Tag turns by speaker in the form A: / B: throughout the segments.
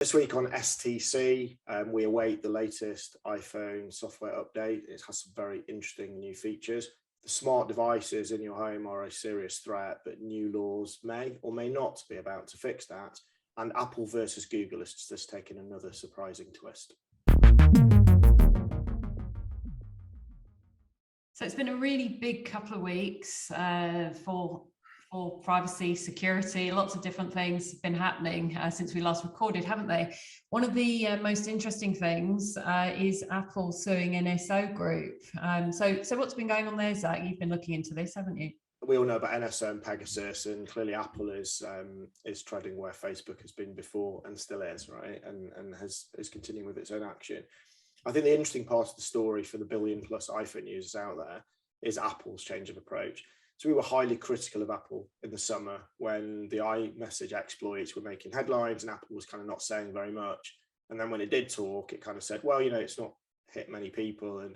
A: This week on STC, we await the latest iPhone software update. It has some very interesting new features. The smart devices in your home are a serious threat, but new laws may or may not be about to fix that. And Apple versus Google has just taken another surprising twist.
B: So it's been a really big couple of weeks for privacy, security. Lots of different things have been happening since we last recorded, haven't they? One of the most interesting things is Apple suing NSO Group. So what's been going on there, Zach? You've been looking into this, haven't you?
A: We all know about NSO and Pegasus, and clearly Apple is treading where Facebook has been before and still is, right? And is continuing with its own action. I think the interesting part of the story for the billion plus iPhone users out there is Apple's change of approach. So we were highly critical of Apple in the summer when the iMessage exploits were making headlines and Apple was kind of not saying very much. And then when it did talk, it kind of said, well, it's not hit many people. And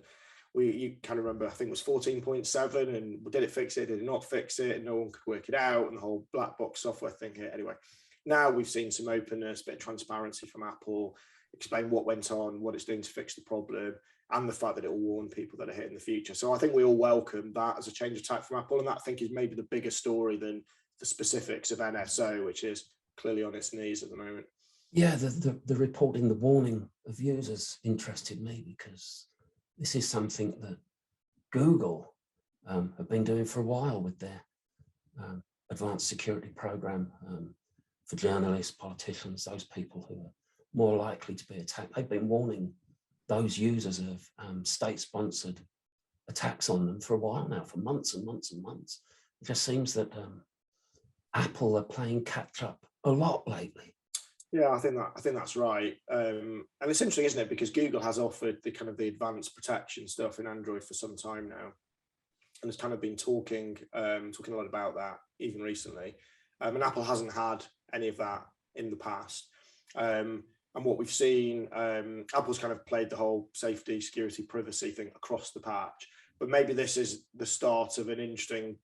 A: you kind of remember, I think it was 14.7, and did it fix it? Did it not fix it? And no one could work it out. And the whole black box software thing here. Anyway, now we've seen some openness, a bit of transparency from Apple, explain what went on, what it's doing to fix the problem, and the fact that it will warn people that are hit in the future. So I think we all welcome that as a change of tack from Apple, and that I think is maybe the bigger story than the specifics of NSO, which is clearly on its knees at the moment.
C: Yeah, the reporting, the warning of users interested me because this is something that Google have been doing for a while with their advanced security program for journalists, politicians, those people who are more likely to be attacked. They've been warning those users of state-sponsored attacks on them for a while now, for months and months and months. It just seems that Apple are playing catch-up a lot lately.
A: Yeah, I think that's right. And it's interesting, isn't it? Because Google has offered the kind of the advanced protection stuff in Android for some time now, and has kind of been talking a lot about that even recently. And Apple hasn't had any of that in the past. And what we've seen, Apple's kind of played the whole safety, security, privacy thing across the patch. But maybe this is the start of an interesting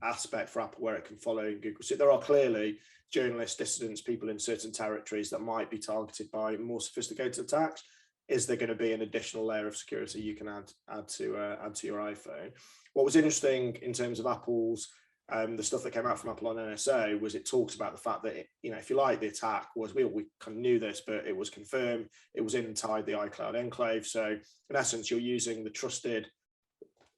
A: aspect for Apple where it can follow Google. So there are clearly journalists, dissidents, people in certain territories that might be targeted by more sophisticated attacks. Is there going to be an additional layer of security you can add to your iPhone? What was interesting in terms of Apple's the stuff that came out from Apple on NSO was it talks about the fact that if you like, the attack was we kind of knew this, but it was confirmed it was inside the iCloud enclave. So in essence, you're using the trusted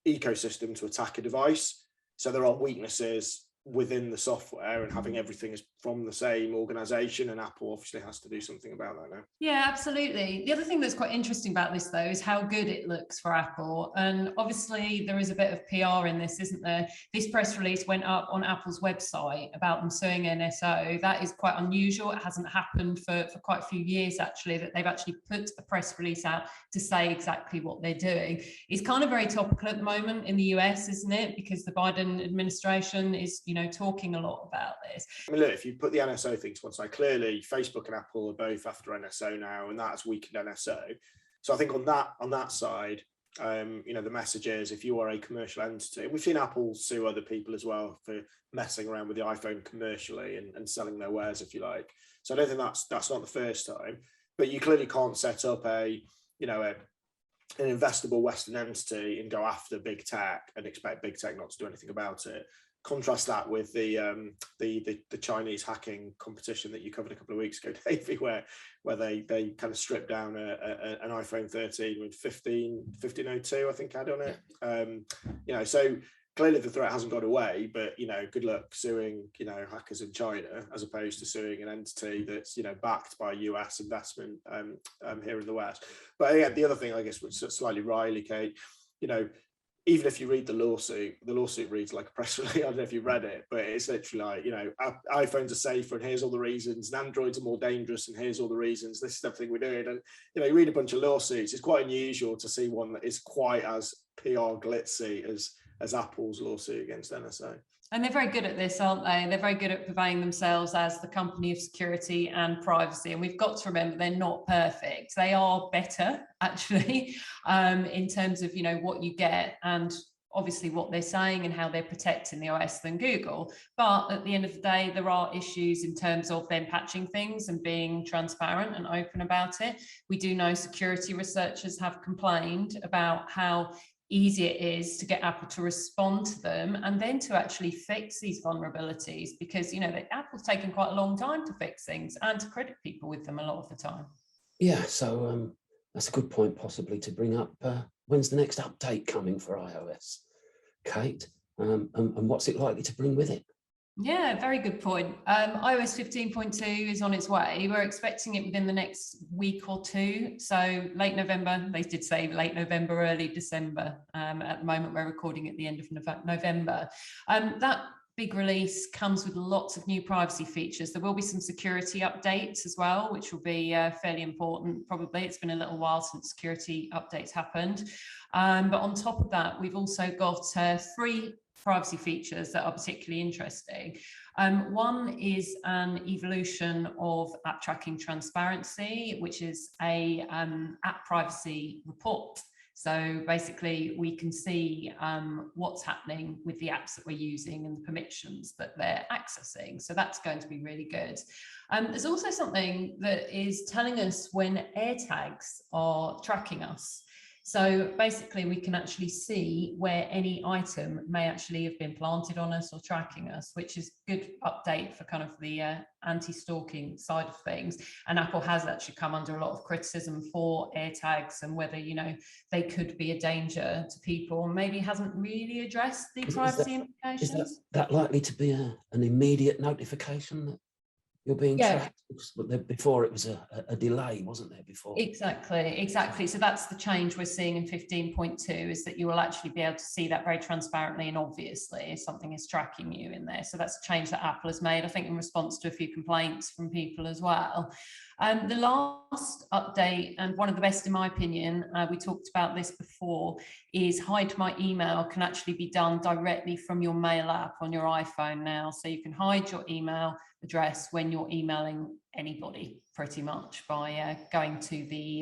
A: ecosystem to attack a device. So there are weaknesses within the software, and having everything is from the same organization, and Apple obviously has to do something about that now.
B: Yeah, absolutely. The other thing that's quite interesting about this, though, is how good it looks for Apple. And obviously there is a bit of PR in this, isn't there? This press release went up on Apple's website about them suing NSO. That is quite unusual. It hasn't happened for quite a few years, actually, that they've actually put a press release out to say exactly what they're doing. It's kind of very topical at the moment in the US, isn't it? Because the Biden administration is, talking a lot about this.
A: I mean, look, if you put the NSO thing to one side, clearly Facebook and Apple are both after NSO now, and that has weakened NSO. So I think on that side, the message is if you are a commercial entity, we've seen Apple sue other people as well for messing around with the iPhone commercially and selling their wares, if you like. So I don't think that's not the first time, but you clearly can't set up an investable Western entity and go after big tech and expect big tech not to do anything about it. Contrast that with the Chinese hacking competition that you covered a couple of weeks ago, Davey, where they kind of stripped down an iPhone 13 with 1502, I think, had on it. So clearly the threat hasn't got away, but good luck suing hackers in China as opposed to suing an entity that's backed by US investment here in the West. But yeah, the other thing, I guess, which is slightly wryly, Kate, even if you read the lawsuit reads like a press release. I don't know if you read it, but it's literally like, iPhones are safer and here's all the reasons, and Androids are more dangerous and here's all the reasons. This is everything we're doing. And, you read a bunch of lawsuits. It's quite unusual to see one that is quite as PR glitzy as Apple's lawsuit against NSO.
B: And they're very good at this, aren't they? They're very good at purveying themselves as the company of security and privacy. And we've got to remember they're not perfect. They are better, actually, in terms of, what you get. And obviously what they're saying and how they're protecting the OS than Google. But at the end of the day, there are issues in terms of them patching things and being transparent and open about it. We do know security researchers have complained about how easy it is to get Apple to respond to them and then to actually fix these vulnerabilities, because, you know, Apple's taken quite a long time to fix things and to credit people with them a lot of the time.
C: Yeah, so that's a good point possibly to bring up. When's the next update coming for iOS, Kate? And what's it likely to bring with it?
B: Yeah, very good point. iOS 15.2 is on its way. We're expecting it within the next week or two. So late November, they did say late November, early December. At the moment, we're recording at the end of November. That big release comes with lots of new privacy features. There will be some security updates as well, which will be fairly important. Probably it's been a little while since security updates happened. But on top of that, we've also got 3 privacy features that are particularly interesting. One is an evolution of app tracking transparency, which is a app privacy report. So basically we can see what's happening with the apps that we're using and the permissions that they're accessing. So that's going to be really good. There's also something that is telling us when AirTags are tracking us. So basically we can actually see where any item may actually have been planted on us or tracking us, which is good update for kind of the anti-stalking side of things. And Apple has actually come under a lot of criticism for AirTags and whether, you know, they could be a danger to people, and maybe hasn't really addressed the privacy implications.
C: Is that likely to be an immediate notification that you're being tracked? Before it was a delay, wasn't there before?
B: Exactly. So that's the change we're seeing in 15.2, is that you will actually be able to see that very transparently and obviously if something is tracking you in there. So that's a change that Apple has made, I think, in response to a few complaints from people as well. The last update, and one of the best in my opinion, we talked about this before, is Hide My Email can actually be done directly from your mail app on your iPhone now. So you can hide your email address when you're emailing anybody, pretty much, by going to the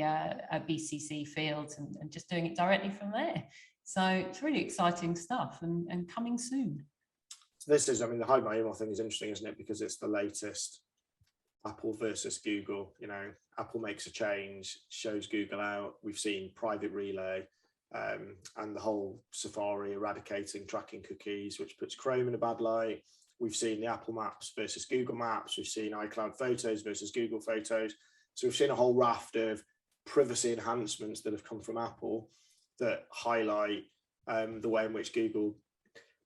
B: BCC field and just doing it directly from there. So it's really exciting stuff and coming soon.
A: So this is, I mean, the Hide My Email thing is interesting, isn't it? Because it's the latest Apple versus Google. You know, Apple makes a change, shows Google out. We've seen private relay and the whole Safari eradicating tracking cookies, which puts Chrome in a bad light. We've seen the Apple Maps versus Google Maps. We've seen iCloud Photos versus Google Photos. So we've seen a whole raft of privacy enhancements that have come from Apple that highlight the way in which Google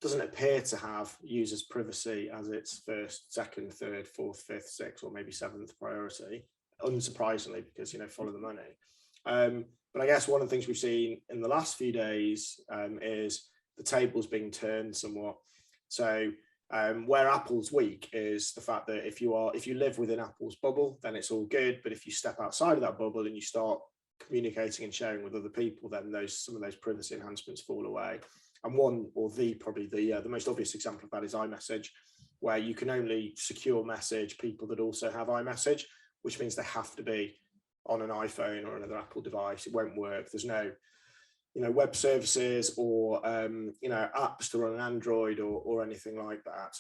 A: doesn't appear to have users' privacy as its first, second, third, fourth, fifth, sixth, or maybe seventh priority, unsurprisingly, because, you know, follow the money. But I guess one of the things we've seen in the last few days is the tables being turned somewhat. So where Apple's weak is the fact that if you live within Apple's bubble, then it's all good. But if you step outside of that bubble and you start communicating and sharing with other people, then some of those privacy enhancements fall away. And one, or probably the most obvious example of that is iMessage, where you can only secure message people that also have iMessage, which means they have to be on an iPhone or another Apple device. It won't work. There's no, you know, web services or you know, apps to run an Android or anything like that.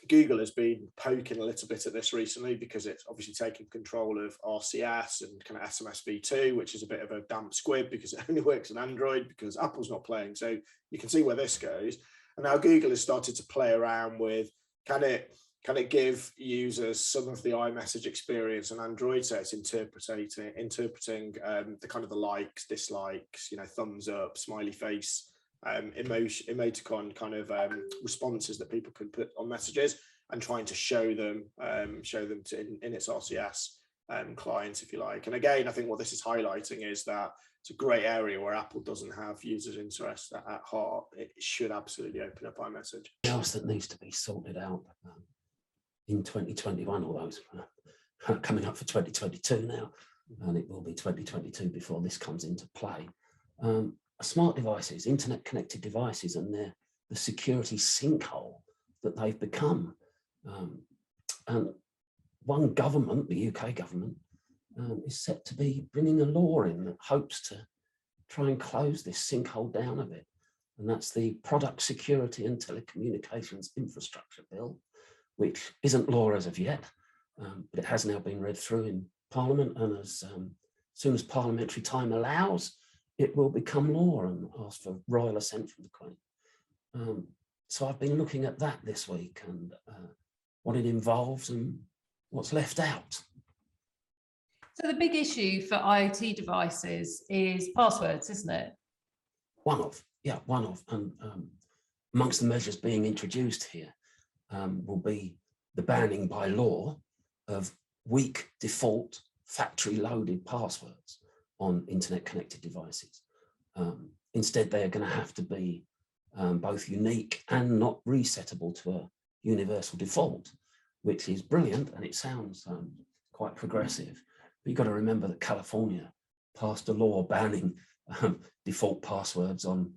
A: Google has been poking a little bit at this recently because it's obviously taken control of RCS and kind of SMS v2, which is a bit of a damp squib because it only works on Android because Apple's not playing. So you can see where this goes. And now Google has started to play around with, can it give users some of the iMessage experience on Android? So it's interpreting the kind of the likes, dislikes, you know, thumbs up, smiley face, emoticon kind of responses that people can put on messages, and trying to show them in its RCS client, if you like. And again, I think what this is highlighting is that it's a great area where Apple doesn't have users' interest at heart. It should absolutely open up iMessage.
C: Else that needs to be sorted out in 2021, although it's coming up for 2022 now, and it will be 2022 before this comes into play. Smart devices, internet connected devices, and the security sinkhole that they've become. And one government, the UK government, is set to be bringing a law in that hopes to try and close this sinkhole down a bit. and that's the Product Security and Telecommunications Infrastructure Bill, which isn't law as of yet, but it has now been read through in Parliament, and as soon as parliamentary time allows, it will become law and ask for royal assent from the Queen. So I've been looking at that this week and what it involves and what's left out.
B: So the big issue for IoT devices is passwords, isn't it?
C: One of. And amongst the measures being introduced here will be the banning by law of weak default factory loaded passwords on internet connected devices. Instead, they are going to have to be both unique and not resettable to a universal default, which is brilliant, and it sounds quite progressive. But you've got to remember that California passed a law banning default passwords on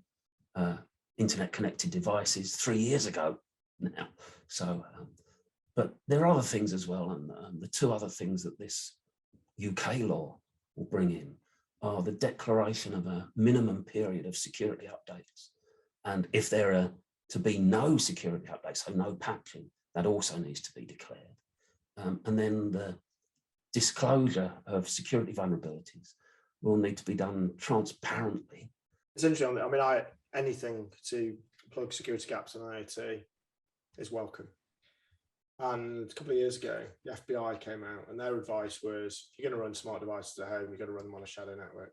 C: internet connected devices 3 years ago now. So, but there are other things as well, and the two other things that this UK law will bring in are the declaration of a minimum period of security updates. And if there are to be no security updates, so no patching, that also needs to be declared. And then the disclosure of security vulnerabilities will need to be done transparently.
A: It's interesting. I mean, anything to plug security gaps in IoT is welcome. And a couple of years ago, the FBI came out and their advice was, if you're going to run smart devices at home, you've got to run them on a shadow network.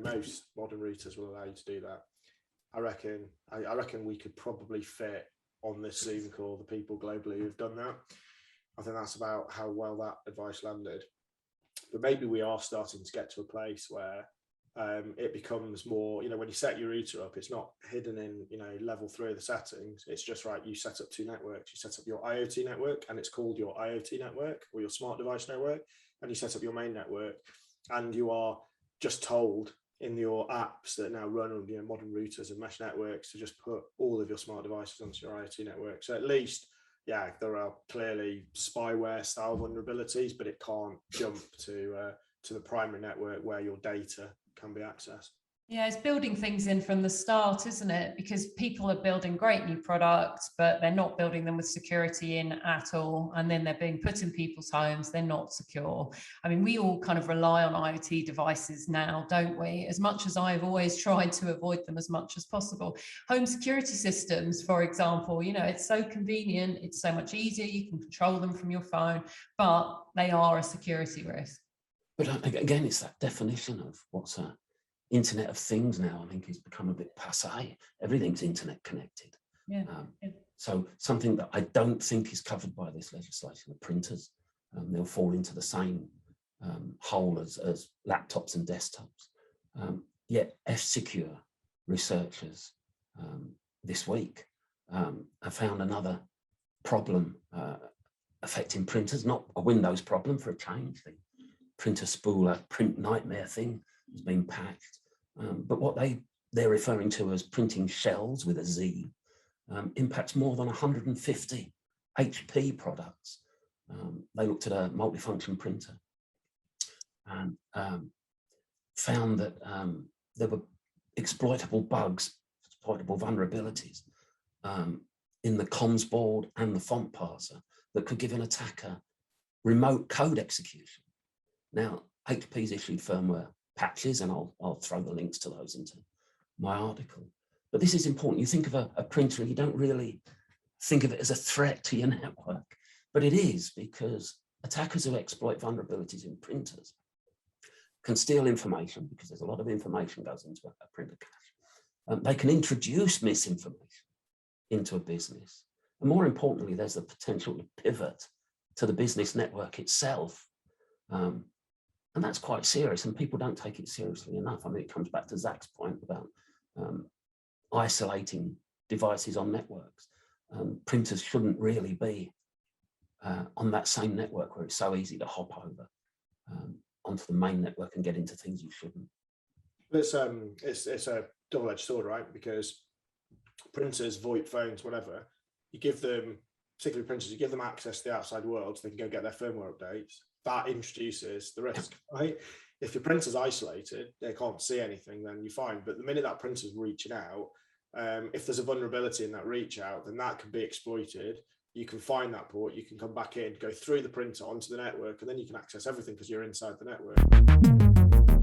A: Most modern routers will allow you to do that. I reckon we could probably fit on this Zoom call the people globally who've done that. I think that's about how well that advice landed. But maybe we are starting to get to a place where it becomes more, when you set your router up, it's not hidden in, level 3 of the settings. It's just right. You set up 2 networks. You set up your IoT network, and it's called your IoT network or your smart device network. And you set up your main network, and you are just told in your apps that now run on modern routers and mesh networks to just put all of your smart devices onto your IoT network. So at least, there are clearly spyware style vulnerabilities, but it can't jump to the primary network where your data can be accessed.
B: Yeah, it's building things in from the start, isn't it? Because people are building great new products, but they're not building them with security in at all. And then they're being put in people's homes. They're not secure. I mean, we all kind of rely on IoT devices now, don't we? As much as I've always tried to avoid them as much as possible. Home security systems, for example, it's so convenient. It's so much easier. You can control them from your phone, but they are a security risk.
C: But again, it's that definition of what's a Internet of Things now, I think, has become a bit passé. Everything's internet connected.
B: Yeah.
C: So something that I don't think is covered by this legislation are printers. They'll fall into the same hole as laptops and desktops. Yet F-Secure researchers this week have found another problem affecting printers, not a Windows problem for a change. The printer spooler print nightmare thing has been patched. But what they're referring to as printing shells with a Z impacts more than 150 HP products. They looked at a multifunction printer and found that there were exploitable bugs, exploitable vulnerabilities in the comms board and the font parser that could give an attacker remote code execution. Now, HP's issued firmware patches, and I'll throw the links to those into my article. But this is important. You think of a printer, you don't really think of it as a threat to your network, but it is, because attackers who exploit vulnerabilities in printers can steal information, because there's a lot of information goes into a printer cache. They can introduce misinformation into a business. And more importantly, there's the potential to pivot to the business network itself. And that's quite serious, and people don't take it seriously enough. I mean, it comes back to Zach's point about isolating devices on networks. Printers shouldn't really be on that same network where it's so easy to hop over onto the main network and get into things you shouldn't.
A: It's a double-edged sword, right? Because printers, VoIP phones, whatever, you give them, particularly printers, you give them access to the outside world so they can go get their firmware updates. That introduces the risk, right? If your printer's isolated, they can't see anything, then you're fine. But the minute that printer's reaching out, If there's a vulnerability in that reach out, then that can be exploited. You can find that port, you can come back in, go through the printer onto the network, and then you can access everything because you're inside the network.